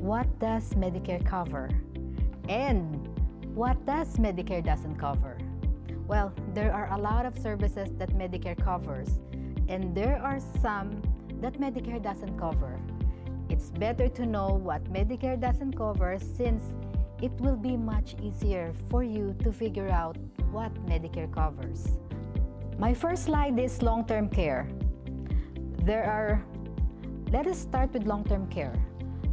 what does Medicare cover? And what does Medicare doesn't cover? Well, there are a lot of services that Medicare covers, and there are some that Medicare doesn't cover. It's better to know what Medicare doesn't cover since it will be much easier for you to figure out what Medicare covers. My first slide is long-term care. Let us start with long-term care.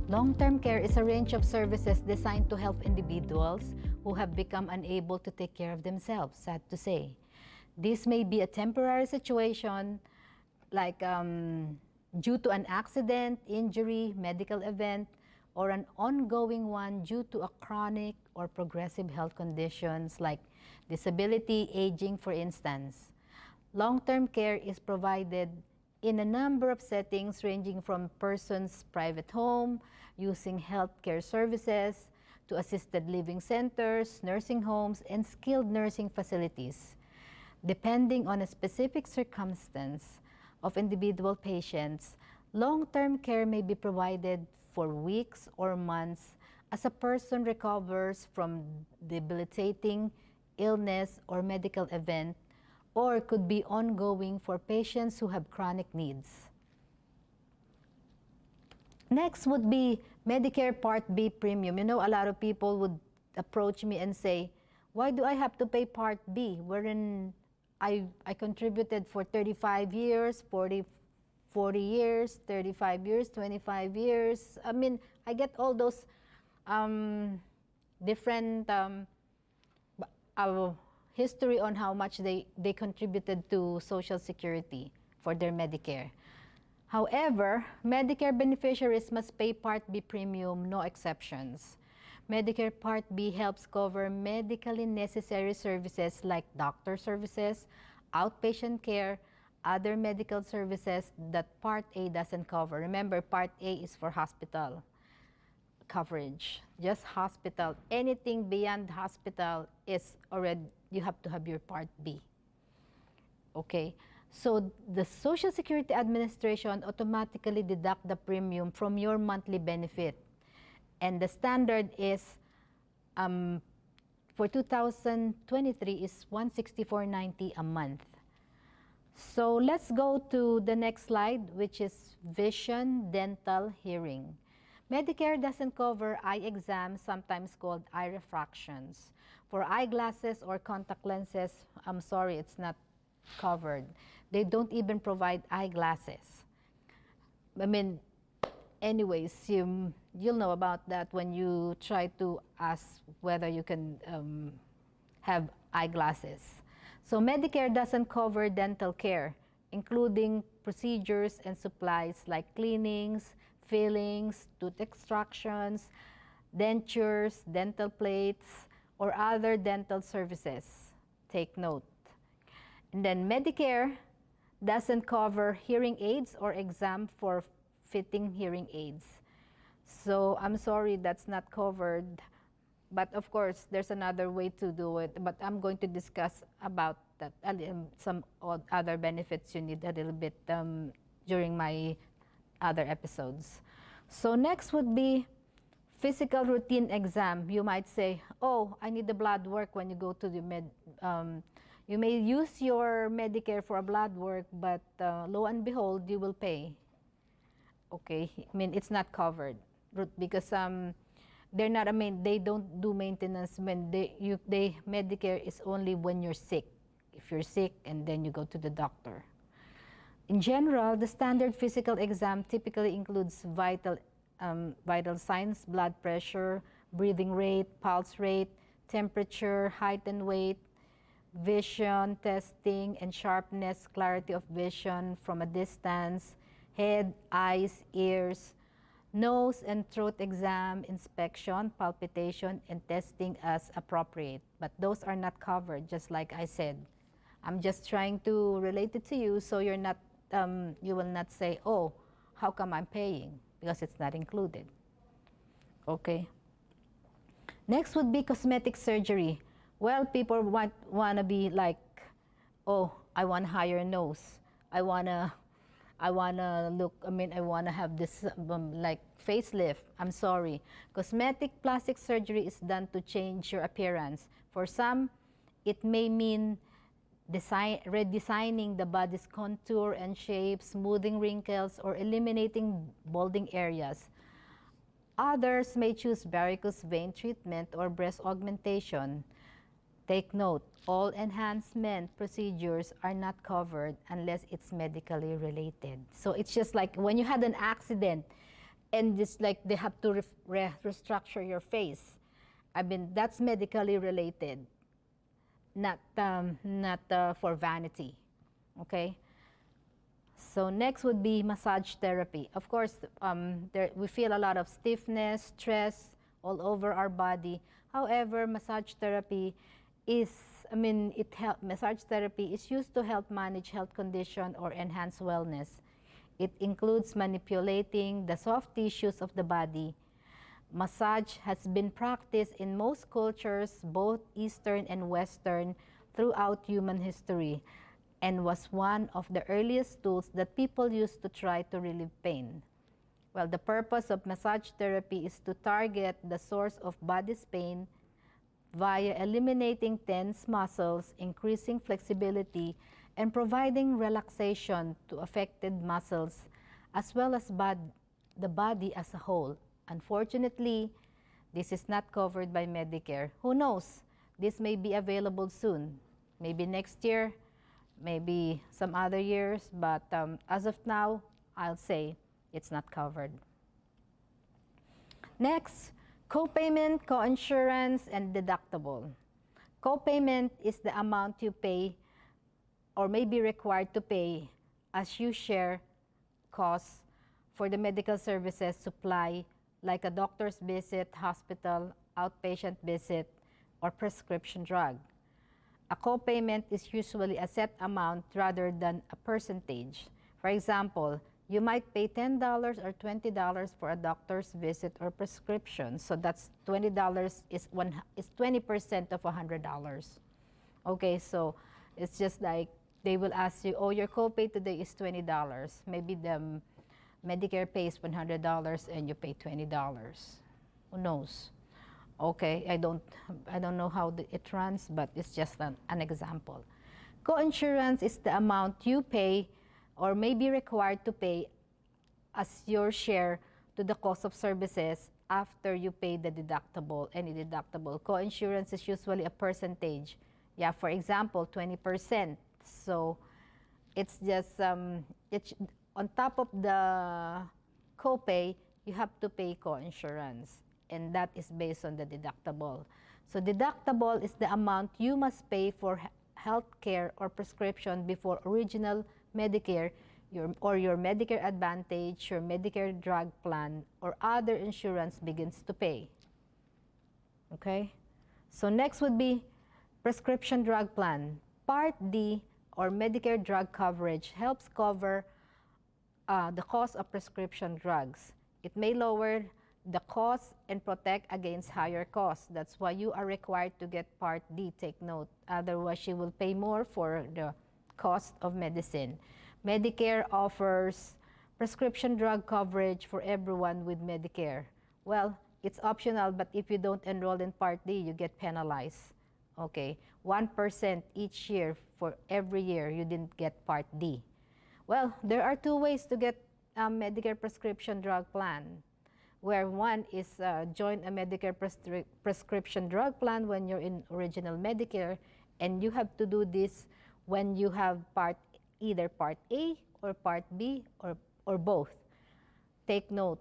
Long-term care is a range of services designed to help individuals who have become unable to take care of themselves, sad to say. This may be a temporary situation like due to an accident, injury, medical event, or an ongoing one due to a chronic or progressive health conditions like disability, aging, for instance. Long-term care is provided in a number of settings ranging from person's private home, using healthcare services, to assisted living centers, nursing homes, and skilled nursing facilities. Depending on a specific circumstance of individual patients, long-term care may be provided for weeks or months as a person recovers from debilitating illness or medical event, or could be ongoing for patients who have chronic needs. Next would be Medicare Part B premium. You know, a lot of people would approach me and say, why do I have to pay Part B, wherein I contributed for 35 years, 40 years, 35 years, 25 years. I mean, I get all those different history on how much they contributed to Social Security for their Medicare. However, Medicare beneficiaries must pay Part B premium, no exceptions. Medicare Part B helps cover medically necessary services like doctor services, outpatient care, other medical services that Part A doesn't cover. Remember, Part A is for hospital coverage, just hospital. Anything beyond hospital is already, you have to have your Part B. Okay, so the Social Security Administration automatically deduct the premium from your monthly benefit. And the standard is, for 2023 is $164.90 a month. So let's go to the next slide, which is vision, dental, hearing. Medicare doesn't cover eye exams, sometimes called eye refractions. For eyeglasses or contact lenses, I'm sorry, it's not covered. They don't even provide eyeglasses. I mean, anyways, you'll know about that when you try to ask whether you can have eyeglasses. So Medicare doesn't cover dental care, including procedures and supplies like cleanings, fillings, tooth extractions, dentures, dental plates, or other dental services. Take note. And then Medicare doesn't cover hearing aids or exam for fitting hearing aids. So I'm sorry, that's not covered. But of course, there's another way to do it. But I'm going to discuss about that, some other benefits you need a little bit during my other episodes. So next would be physical routine exam. You might say, oh, I need the blood work when you go to the you may use your Medicare for a blood work, but lo and behold, you will pay. Okay, I mean, it's not covered because they're not, I mean, they don't do maintenance when Medicare is only when you're sick. If you're sick and then you go to the doctor. In general, the standard physical exam typically includes vital signs, blood pressure, breathing rate, pulse rate, temperature, height and weight, vision testing and sharpness, clarity of vision from a distance, head, eyes, ears, nose and throat exam, inspection, palpitation, and testing as appropriate. But those are not covered, just like I said. I'm just trying to relate it to you so you're not, you will not say, oh, how come I'm paying? Because it's not included. Okay. Next would be cosmetic surgery. Well, people want to be like, oh, I want a higher nose. I want to I wanna look, I wanna have this like facelift. I'm sorry. Cosmetic plastic surgery is done to change your appearance. For some, it may mean redesigning the body's contour and shape, smoothing wrinkles, or eliminating balding areas. Others may choose varicose vein treatment or breast augmentation. Take note, all enhancement procedures are not covered unless it's medically related. So it's just like when you had an accident and it's like they have to restructure your face. That's medically related, not for vanity, okay? So next would be massage therapy. Of course, we feel a lot of stiffness, stress all over our body. However, massage therapy is, massage therapy is used to help manage health condition or enhance wellness. It includes manipulating the soft tissues of the body. Massage has been practiced in most cultures, both Eastern and Western, throughout human history, and was one of the earliest tools that people used to try to relieve pain. Well, the purpose of massage therapy is to target the source of body's pain via eliminating tense muscles, increasing flexibility, and providing relaxation to affected muscles, as well as the body as a whole. Unfortunately, this is not covered by Medicare. Who knows? This may be available soon. Maybe next year, maybe some other years, but as of now, I'll say it's not covered. Next, copayment, coinsurance, and deductible. Copayment is the amount you pay or may be required to pay as you share costs for the medical services supply, like a doctor's visit, hospital, outpatient visit, or prescription drug. A copayment is usually a set amount rather than a percentage. For example, you might pay $10 or $20 for a doctor's visit or prescription. So that's $20 is 20% of $100. Okay, so it's just like they will ask you, oh, your copay today is $20. Maybe the Medicare pays $100 and you pay $20. Who knows? Okay, I don't know how it runs, but it's just an example. Coinsurance is the amount you pay or may be required to pay as your share to the cost of services after you pay the deductible, any deductible. Coinsurance is usually a percentage. Yeah, for example, 20%. So it's just, it's on top of the copay, you have to pay coinsurance, and that is based on the deductible. So deductible is the amount you must pay for health care or prescription before original Medicare, your Medicare Advantage, your Medicare drug plan, or other insurance begins to pay. Okay? So next would be prescription drug plan. Part D, or Medicare drug coverage, helps cover the cost of prescription drugs. It may lower the cost and protect against higher costs. That's why you are required to get Part D. Take note. Otherwise, you will pay more for the cost of medicine. Medicare offers prescription drug coverage for everyone with Medicare. Well, it's optional, but if you don't enroll in Part D, you get penalized. Okay, 1% each year for every year you didn't get Part D. Well, there are two ways to get a Medicare prescription drug plan, where one is join a Medicare prescription drug plan when you're in original Medicare, and you have to do this when you have either Part A or Part B or both. Take note,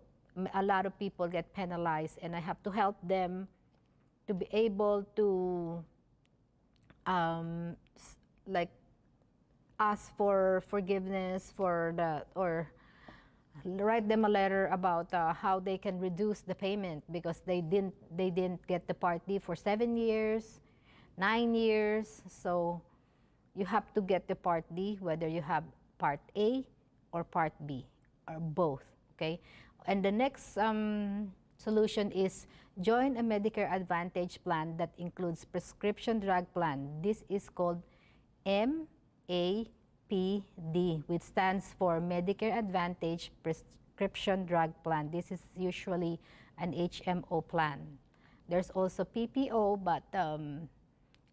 a lot of people get penalized, and I have to help them to be able to like ask for forgiveness or write them a letter about how they can reduce the payment because they didn't get the Part D for 7 years, 9 years. So you have to get the Part D whether you have Part A or Part B or both. Okay, and the next solution is join a Medicare Advantage plan that includes prescription drug plan. This is called MAP MAPD, which stands for Medicare Advantage Prescription Drug Plan. This is usually an HMO plan. There's also PPO, but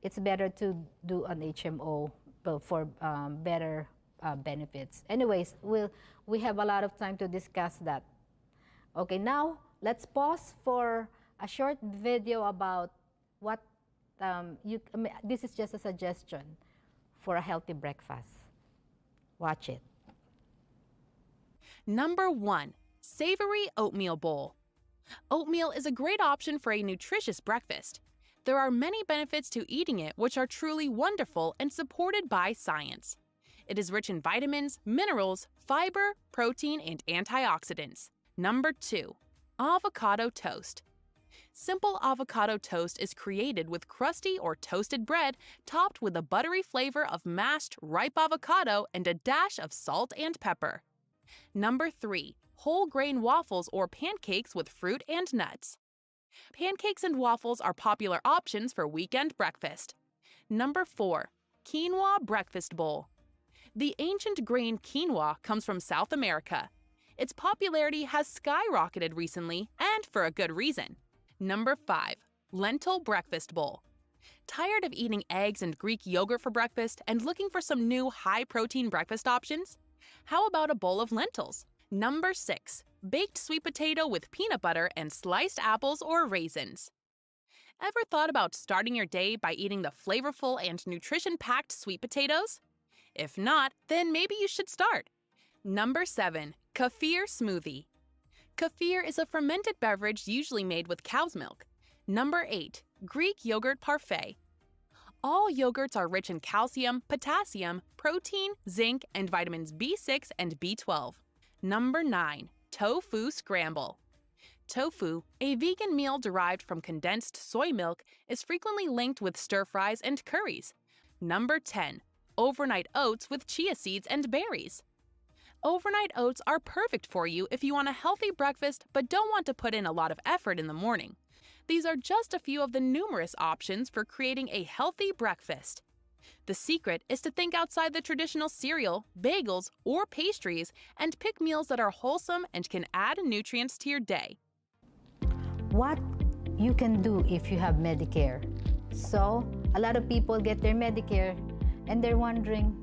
it's better to do an HMO for better benefits. Anyways, we have a lot of time to discuss that. Okay, now let's pause for a short video about what this is just a suggestion for a healthy breakfast. Watch it. Number 1, savory oatmeal bowl. Oatmeal is a great option for a nutritious breakfast. There are many benefits to eating it which are truly wonderful and supported by science. It is rich in vitamins, minerals, fiber, protein, and antioxidants. Number 2, avocado toast. Simple avocado toast is created with crusty or toasted bread topped with a buttery flavor of mashed, ripe avocado and a dash of salt and pepper. Number 3, whole grain waffles or pancakes with fruit and nuts. Pancakes and waffles are popular options for weekend breakfast. Number 4, quinoa breakfast bowl. The ancient grain quinoa comes from South America. Its popularity has skyrocketed recently, and for a good reason. Number 5, lentil breakfast bowl. Tired of eating eggs and Greek yogurt for breakfast and looking for some new high-protein breakfast options? How about a bowl of lentils? Number 6, baked sweet potato with peanut butter and sliced apples or raisins. Ever thought about starting your day by eating the flavorful and nutrition-packed sweet potatoes? If not, then maybe you should start. Number 7, kefir smoothie. Kefir is a fermented beverage usually made with cow's milk. Number 8, Greek yogurt parfait. All yogurts are rich in calcium, potassium, protein, zinc, and vitamins B6 and B12. Number 9, tofu scramble. Tofu, a vegan meal derived from condensed soy milk, is frequently linked with stir-fries and curries. Number 10, overnight oats with chia seeds and berries. Overnight oats are perfect for you if you want a healthy breakfast but don't want to put in a lot of effort in the morning. These are just a few of the numerous options for creating a healthy breakfast. The secret is to think outside the traditional cereal, bagels, or pastries and pick meals that are wholesome and can add nutrients to your day. What you can do if you have Medicare. So, a lot of people get their Medicare and they're wondering,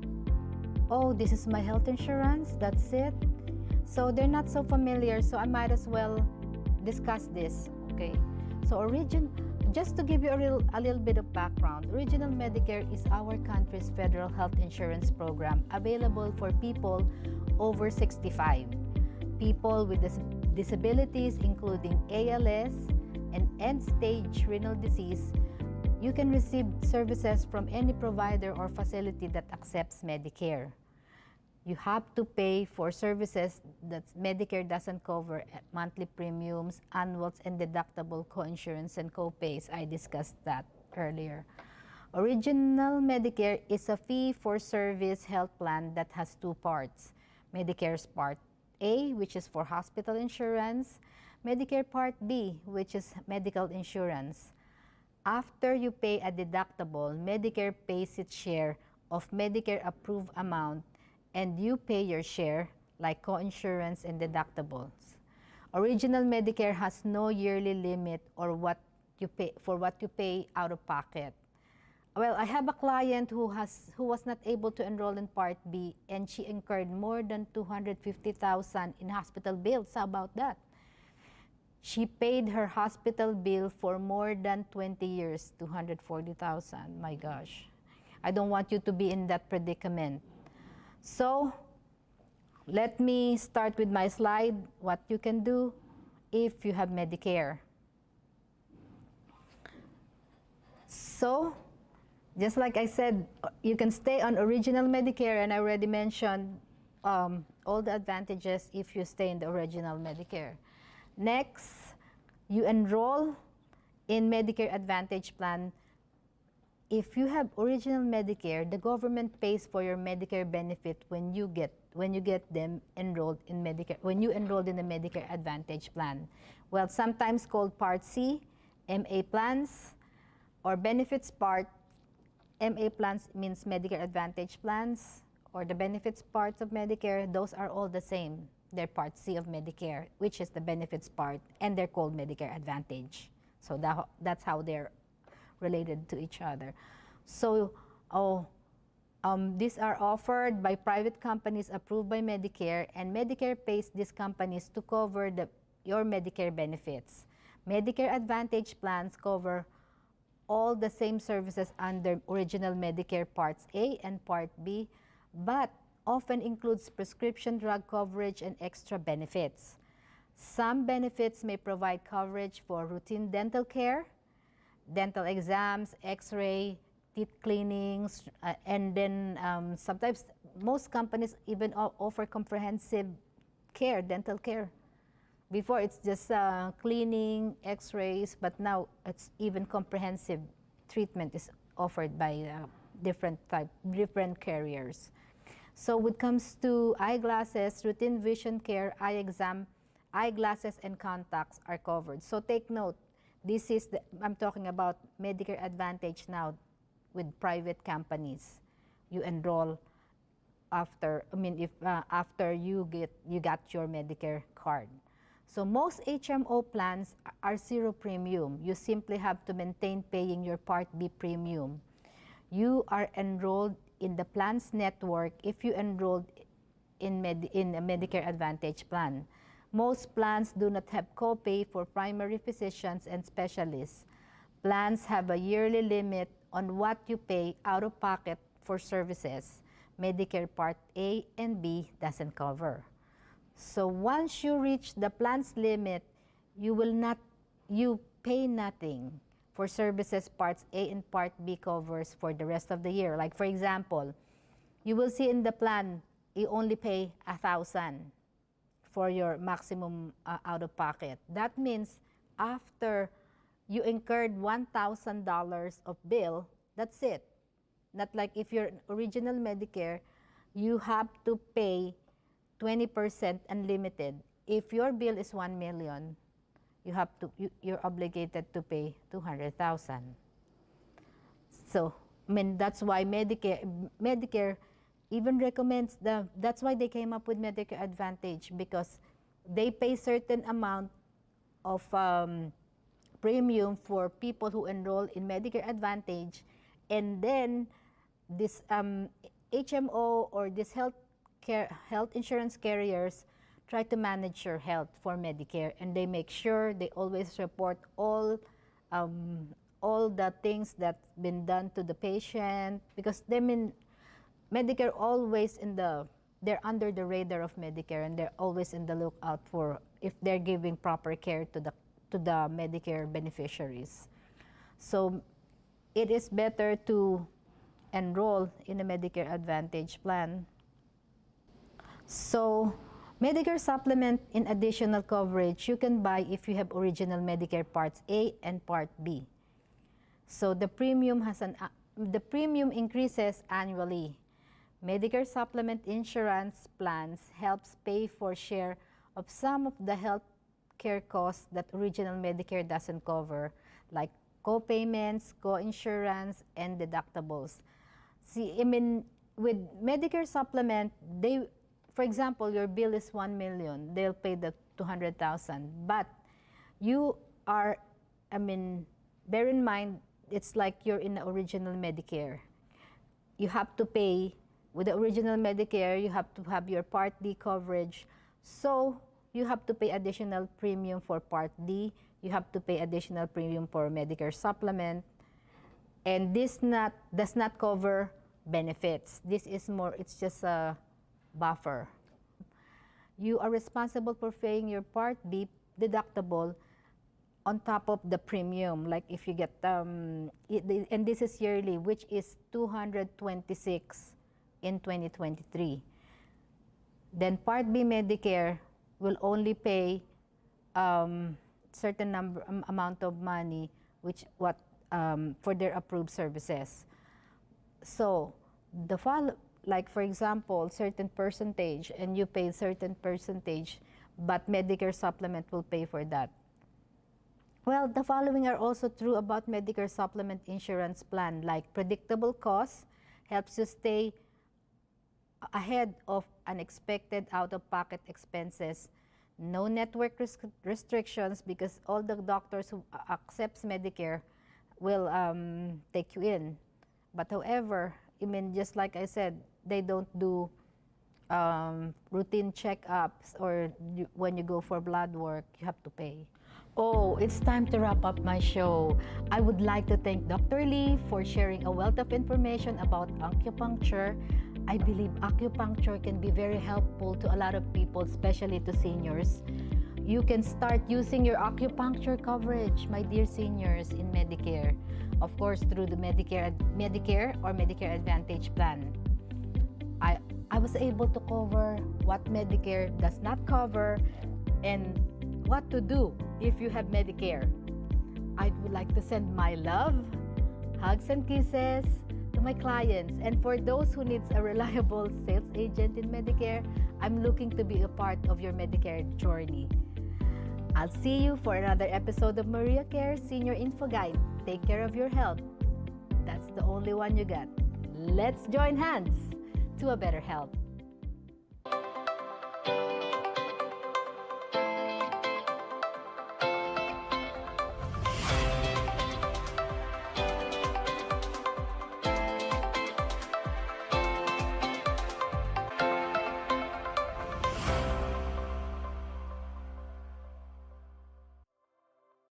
oh, this is my health insurance, that's it? So they're not so familiar, so I might as well discuss this, okay? So just to give you a little bit of background, Original Medicare is our country's federal health insurance program available for people over 65. People with disabilities including ALS and end-stage renal disease. You can receive services from any provider or facility that accepts Medicare. You have to pay for services that Medicare doesn't cover at monthly premiums, annuals, and deductible co-insurance and co-pays. I discussed that earlier. Original Medicare is a fee-for-service health plan that has two parts. Medicare's Part A, which is for hospital insurance, Medicare Part B, which is medical insurance. After you pay a deductible, Medicare pays its share of Medicare-approved amount and you pay your share, like co-insurance and deductibles. Original Medicare has no yearly limit or what you pay out of pocket. Well, I have a client who was not able to enroll in Part B and she incurred more than $250,000 in hospital bills. How about that? She paid her hospital bill for more than 20 years, $240,000. My gosh. I don't want you to be in that predicament. So, let me start with my slide, what you can do if you have Medicare. So, just like I said, you can stay on Original Medicare, and I already mentioned all the advantages if you stay in the Original Medicare. Next, you enroll in Medicare Advantage Plan. If you have Original Medicare, the government pays for your Medicare benefit when you get them enrolled in Medicare, when you enrolled in the Medicare Advantage Plan. Well, sometimes called Part C, MA plans, or benefits part. MA plans means Medicare Advantage plans, or the benefits parts of Medicare, those are all the same. They're Part C of Medicare, which is the benefits part, and they're called Medicare Advantage. So that's how they're related to each other. So, these are offered by private companies approved by Medicare, and Medicare pays these companies to cover your Medicare benefits. Medicare Advantage plans cover all the same services under original Medicare Parts A and Part B, but often includes prescription drug coverage and extra benefits. Some benefits may provide coverage for routine dental care, dental exams, x-ray, teeth cleanings, and then sometimes most companies even offer comprehensive care, dental care. Before it's just cleaning, x-rays, but now it's even comprehensive treatment is offered by different carriers. So when it comes to eyeglasses, routine vision care, eye exam, eyeglasses and contacts are covered. So take note, this is I'm talking about Medicare Advantage now with private companies. You enroll after, after you got your Medicare card. So most HMO plans are zero premium. You simply have to maintain paying your Part B premium. You are enrolled in the plan's network if you enrolled in a Medicare Advantage plan. Most plans do not have copay for primary physicians and specialists. Plans have a yearly limit on what you pay out of pocket for services Medicare Part A and B doesn't cover. So once you reach the plan's limit, you pay nothing for services Parts A and Part B covers for the rest of the year. Like for example, you will see in the plan, you only pay $1,000 for your maximum out of pocket. That means after you incurred $1,000 of bill, that's it. Not like if you're original Medicare, you have to pay 20% unlimited. If your bill is $1 million, you're obligated to pay $200,000. So, that's why Medicare even recommends that's why they came up with Medicare Advantage, because they pay certain amount of premium for people who enroll in Medicare Advantage, and then this HMO or this health insurance carriers try to manage your health for Medicare, and they make sure they always report all the things that's been done to the patient, because Medicare always they're under the radar of Medicare, and they're always in the lookout for if they're giving proper care to the Medicare beneficiaries. So it is better to enroll in a Medicare Advantage plan. So Medicare supplement in additional coverage you can buy if you have original Medicare Parts A and Part B. So the premium increases annually. Medicare supplement insurance plans helps pay for share of some of the health care costs that original Medicare doesn't cover, like co-payments, co-insurance, and deductibles. See, with Medicare supplement, for example, your bill is $1 million, they'll pay the $200,000. But you are, bear in mind, it's like you're in the original Medicare. You have to pay, with the original Medicare, you have to have your Part D coverage. So you have to pay additional premium for Part D. You have to pay additional premium for Medicare supplement. And this does not cover benefits. This is more, it's just a buffer. You are responsible for paying your Part B deductible on top of the premium. Like if you get, and this is yearly, which is $226 in 2023. Then Part B Medicare will only pay certain amount of money, for their approved services. So like for example, certain percentage, and you pay certain percentage, but Medicare supplement will pay for that. Well, the following are also true about Medicare supplement insurance plan, like predictable costs, helps you stay ahead of unexpected out-of-pocket expenses. No network restrictions because all the doctors who accepts Medicare will take you in. But however, I mean, just like I said, they don't do routine checkups, or when you go for blood work, you have to pay. Oh, it's time to wrap up my show. I would like to thank Dr. Lee for sharing a wealth of information about acupuncture. I believe acupuncture can be very helpful to a lot of people, especially to seniors. You can start using your acupuncture coverage, my dear seniors, in Medicare. Of course, through the Medicare or Medicare Advantage plan. I was able to cover what Medicare does not cover and what to do if you have Medicare. I would like to send my love, hugs and kisses to my clients. And for those who needs a reliable sales agent in Medicare, I'm looking to be a part of your Medicare journey. I'll see you for another episode of Maria Care Senior Info Guide. Take care of your health. That's the only one you got. Let's join hands to a better health.